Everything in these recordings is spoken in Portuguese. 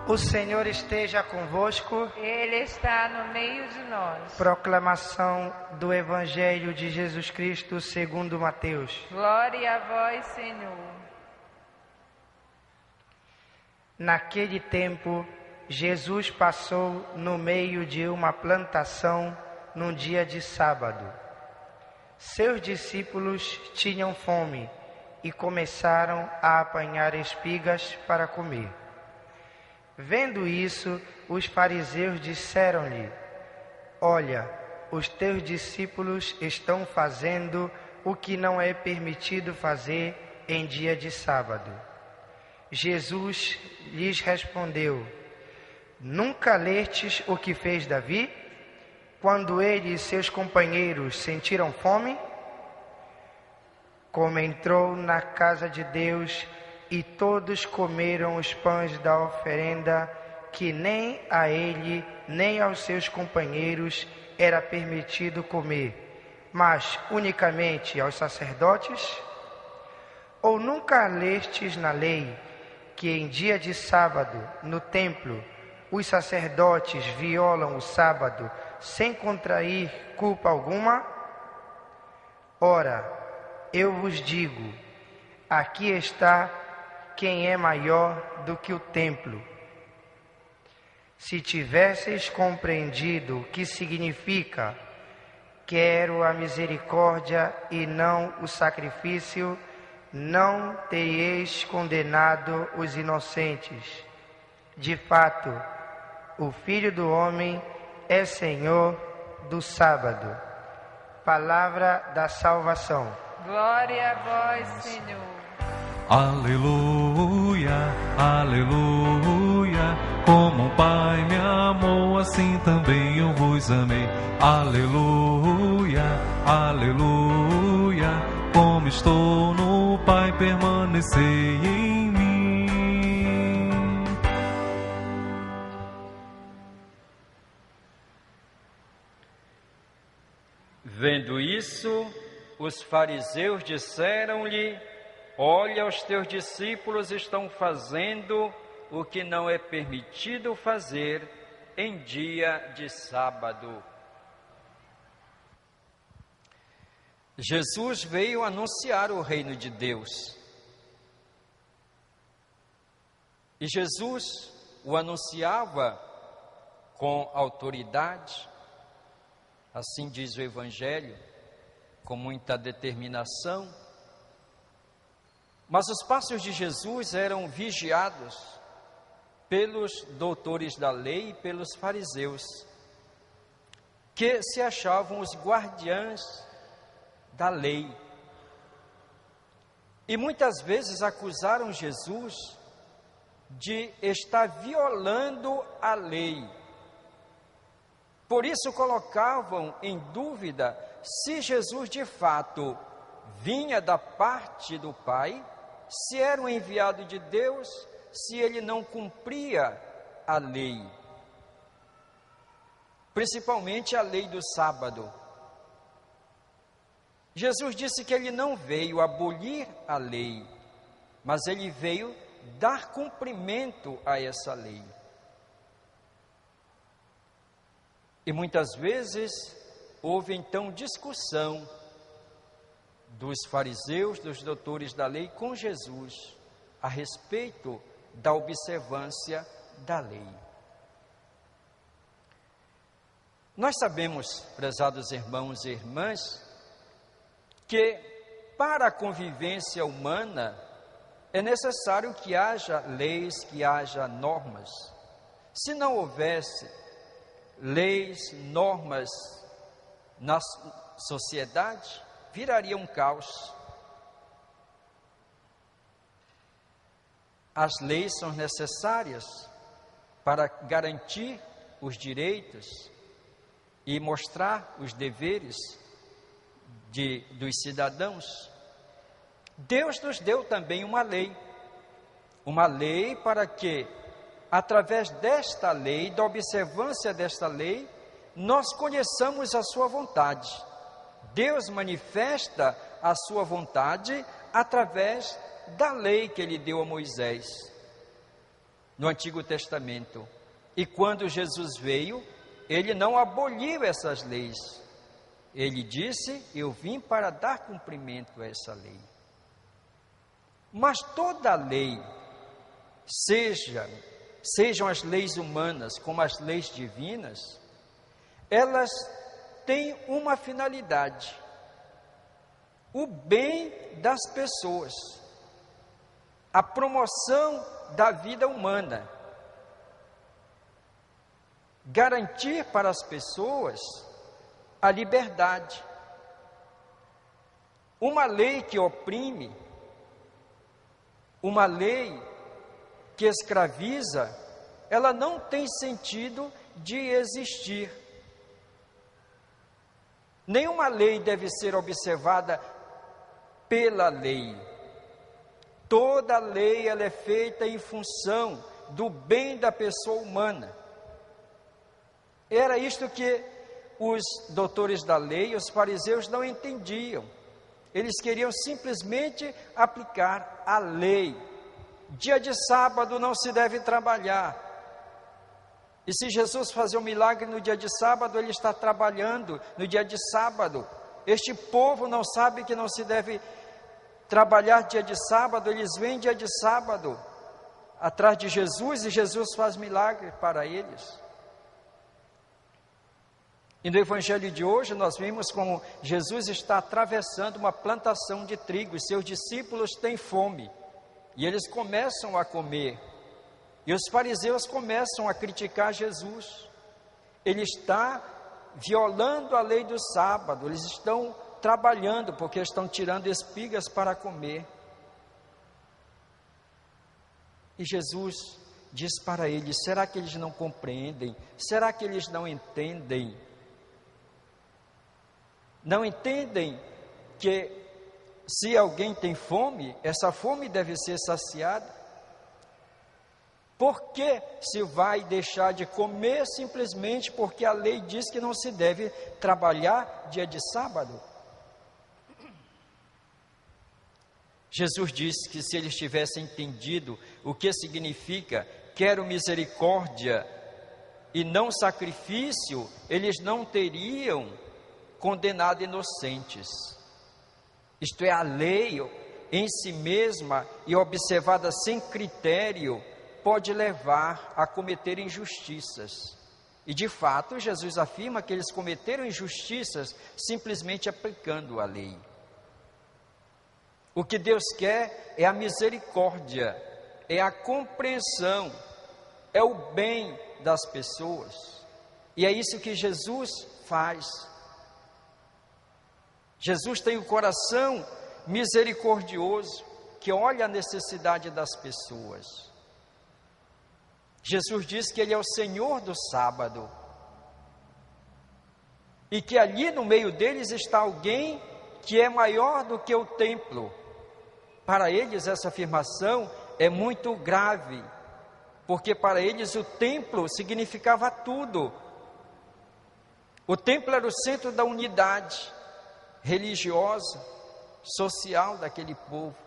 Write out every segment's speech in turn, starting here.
O Senhor esteja convosco. Ele está no meio de nós. Proclamação do Evangelho de Jesus Cristo segundo Mateus. Glória a vós, Senhor. Naquele tempo, Jesus passou no meio de uma plantação num dia de sábado. Seus discípulos tinham fome e começaram a apanhar espigas para comer. Vendo isso, os fariseus disseram-lhe: Olha, os teus discípulos estão fazendo o que não é permitido fazer em dia de sábado. Jesus lhes respondeu: Nunca lestes o que fez Davi, quando ele e seus companheiros sentiram fome? Como entrou na casa de Deus e todos comeram os pães da oferenda, que nem a ele nem aos seus companheiros era permitido comer, mas unicamente aos sacerdotes? Ou nunca lestes na lei que em dia de sábado, no templo, os sacerdotes violam o sábado sem contrair culpa alguma? Ora, eu vos digo, aqui está quem é maior do que o templo. Se tivesseis compreendido o que significa quero a misericórdia e não o sacrifício, não teríeis condenado os inocentes. De fato, o Filho do Homem é Senhor do sábado. Palavra da salvação. Glória a vós, Senhor. Aleluia, aleluia, como o Pai me amou, assim também eu vos amei. Aleluia, aleluia, como estou no Pai, permanecei em mim. Vendo isso, os fariseus disseram-lhe: Olha, os teus discípulos estão fazendo o que não é permitido fazer em dia de sábado. Jesus veio anunciar o reino de Deus. E Jesus o anunciava com autoridade, assim diz o Evangelho, com muita determinação. Mas os passos de Jesus eram vigiados pelos doutores da lei e pelos fariseus, que se achavam os guardiães da lei. E muitas vezes acusaram Jesus de estar violando a lei. Por isso colocavam em dúvida se Jesus de fato vinha da parte do Pai, se era um enviado de Deus, se ele não cumpria a lei, principalmente a lei do sábado. Jesus disse que ele não veio abolir a lei, mas ele veio dar cumprimento a essa lei. E muitas vezes houve então discussão dos fariseus, dos doutores da lei com Jesus a respeito da observância da lei. Nós sabemos, prezados irmãos e irmãs, que para a convivência humana é necessário que haja leis, que haja normas. Se não houvesse leis, normas na sociedade, viraria um caos. As leis são necessárias para garantir os direitos e mostrar os deveres dos cidadãos. Deus nos deu também uma lei para que, através desta lei, da observância desta lei, nós conheçamos a sua vontade. Deus manifesta a sua vontade através da lei que ele deu a Moisés. no Antigo Testamento. E quando Jesus veio, ele não aboliu essas leis. Ele disse: eu vim para dar cumprimento a essa lei. Mas toda lei, sejam as leis humanas como as leis divinas, elas têm uma finalidade: o bem das pessoas, a promoção da vida humana, garantir para as pessoas a liberdade. Uma lei que oprime, uma lei que escraviza, ela não tem sentido de existir. Nenhuma lei deve ser observada pela lei. Toda lei ela é feita em função do bem da pessoa humana. Era isto que os doutores da lei, os fariseus, não entendiam. Eles queriam simplesmente aplicar a lei. Dia de sábado não se deve trabalhar. E se Jesus fazer um milagre no dia de sábado, ele está trabalhando no dia de sábado. Este povo não sabe que não se deve trabalhar dia de sábado, eles vêm dia de sábado atrás de Jesus e Jesus faz milagre para eles. E no Evangelho de hoje nós vimos como Jesus está atravessando uma plantação de trigo e seus discípulos têm fome. E eles começam a comer. E os fariseus começam a criticar Jesus. Ele está violando a lei do sábado, eles estão trabalhando porque estão tirando espigas para comer. E Jesus diz para eles: será que eles não compreendem? Será que eles não entendem? Não entendem que se alguém tem fome, essa fome deve ser saciada? Por que se vai deixar de comer simplesmente porque a lei diz que não se deve trabalhar dia de sábado? Jesus disse que se eles tivessem entendido o que significa quero misericórdia e não sacrifício, eles não teriam condenado inocentes. Isto é, a lei em si mesma e observada sem critério pode levar a cometer injustiças. E de fato, Jesus afirma que eles cometeram injustiças simplesmente aplicando a lei. O que Deus quer é a misericórdia, é a compreensão, é o bem das pessoas. E é isso que Jesus faz. Jesus tem o coração misericordioso, que olha a necessidade das pessoas. Jesus diz que Ele é o Senhor do sábado, e que ali no meio deles está alguém que é maior do que o templo. Para eles essa afirmação é muito grave, porque para eles o templo significava tudo. O templo era o centro da unidade religiosa, social daquele povo.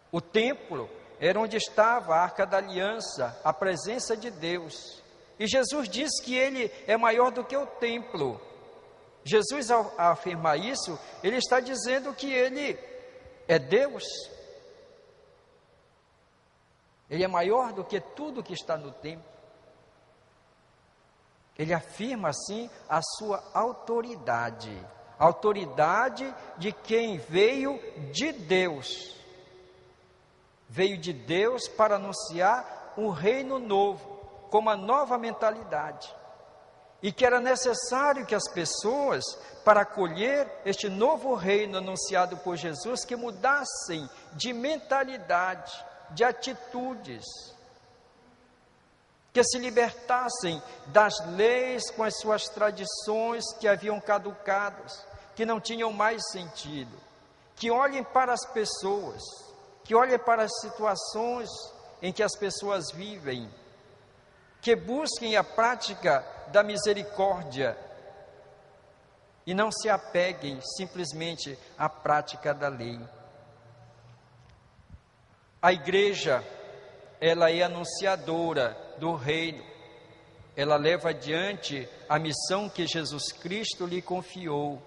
O templo era onde estava a Arca da Aliança, a presença de Deus. E Jesus diz que Ele é maior do que o templo. Jesus, ao afirmar isso, Ele está dizendo que Ele é Deus. Ele é maior do que tudo que está no templo. Ele afirma assim a sua autoridade. A autoridade de quem veio de Deus. Veio de Deus para anunciar um reino novo, com uma nova mentalidade. E que era necessário que as pessoas, para acolher este novo reino anunciado por Jesus, que mudassem de mentalidade, de atitudes, que se libertassem das leis com as suas tradições que haviam caducado, que não tinham mais sentido, que olhem para as pessoas, que olhem para as situações em que as pessoas vivem, que busquem a prática da misericórdia e não se apeguem simplesmente à prática da lei. A igreja ela é anunciadora do reino. Ela leva adiante a missão que Jesus Cristo lhe confiou.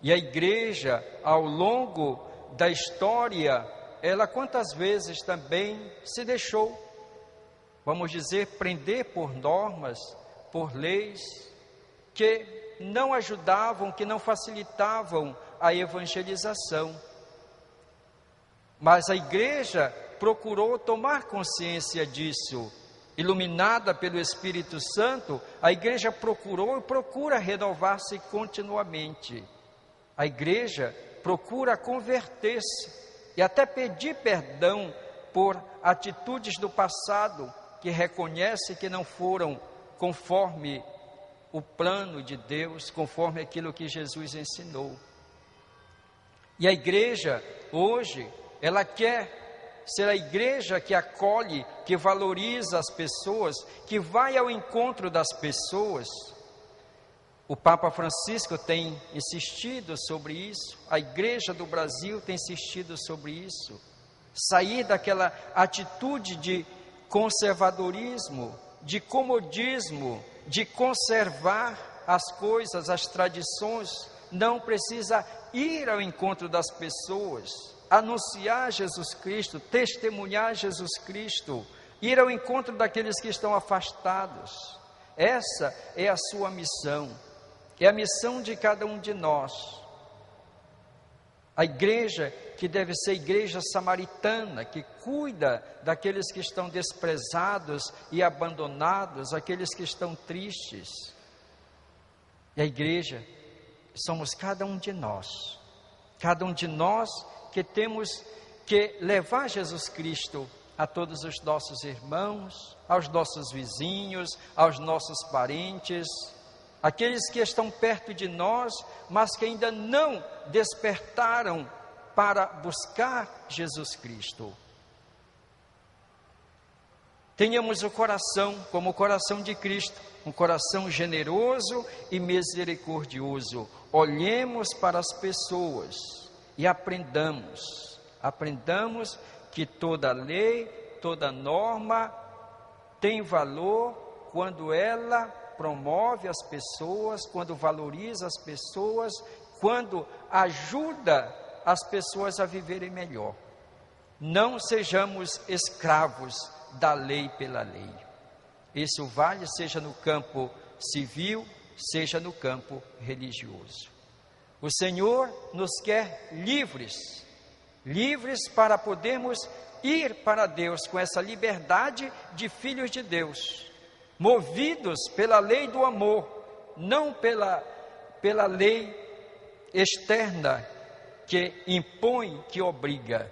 E a igreja, ao longo da história, ela quantas vezes também se deixou, vamos dizer, prender por normas, por leis, que não ajudavam, que não facilitavam a evangelização. Mas a igreja procurou tomar consciência disso. Iluminada pelo Espírito Santo, a igreja procurou e procura renovar-se continuamente. A igreja procura converter-se e até pedir perdão por atitudes do passado que reconhece que não foram conforme o plano de Deus, conforme aquilo que Jesus ensinou. E a igreja, hoje, ela quer ser a igreja que acolhe, que valoriza as pessoas, que vai ao encontro das pessoas. O Papa Francisco tem insistido sobre isso, a Igreja do Brasil tem insistido sobre isso. Sair daquela atitude de conservadorismo, de comodismo, de conservar as coisas, as tradições. Não precisa ir ao encontro das pessoas, anunciar Jesus Cristo, testemunhar Jesus Cristo, ir ao encontro daqueles que estão afastados. Essa é a sua missão. É a missão de cada um de nós. A igreja que deve ser igreja samaritana, que cuida daqueles que estão desprezados e abandonados, aqueles que estão tristes. E a igreja somos cada um de nós que temos que levar Jesus Cristo a todos os nossos irmãos, aos nossos vizinhos, aos nossos parentes, aqueles que estão perto de nós, mas que ainda não despertaram para buscar Jesus Cristo. Tenhamos o coração como o coração de Cristo, um coração generoso e misericordioso. Olhemos para as pessoas e aprendamos que toda lei, toda norma tem valor quando ela promove as pessoas, quando valoriza as pessoas, quando ajuda as pessoas a viverem melhor. Não sejamos escravos da lei pela lei. Isso vale seja no campo civil, seja no campo religioso. O Senhor nos quer livres para podermos ir para Deus com essa liberdade de filhos de Deus, movidos pela lei do amor, não pela lei externa que impõe, que obriga.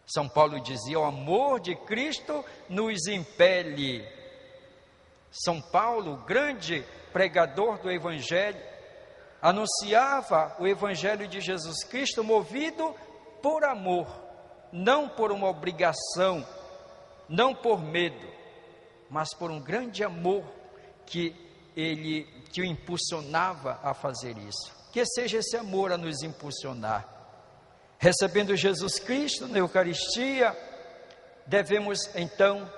São Paulo dizia: o amor de Cristo nos impele. São Paulo, grande pregador do Evangelho, anunciava o Evangelho de Jesus Cristo movido por amor, não por uma obrigação, não por medo, mas por um grande amor que o impulsionava a fazer isso. Que seja esse amor a nos impulsionar. Recebendo Jesus Cristo na Eucaristia, devemos então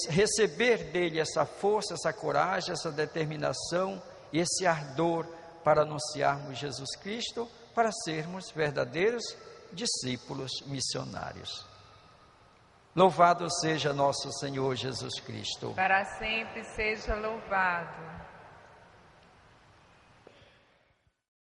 receber dele essa força, essa coragem, essa determinação, esse ardor para anunciarmos Jesus Cristo, para sermos verdadeiros discípulos missionários. Louvado seja nosso Senhor Jesus Cristo. Para sempre seja louvado.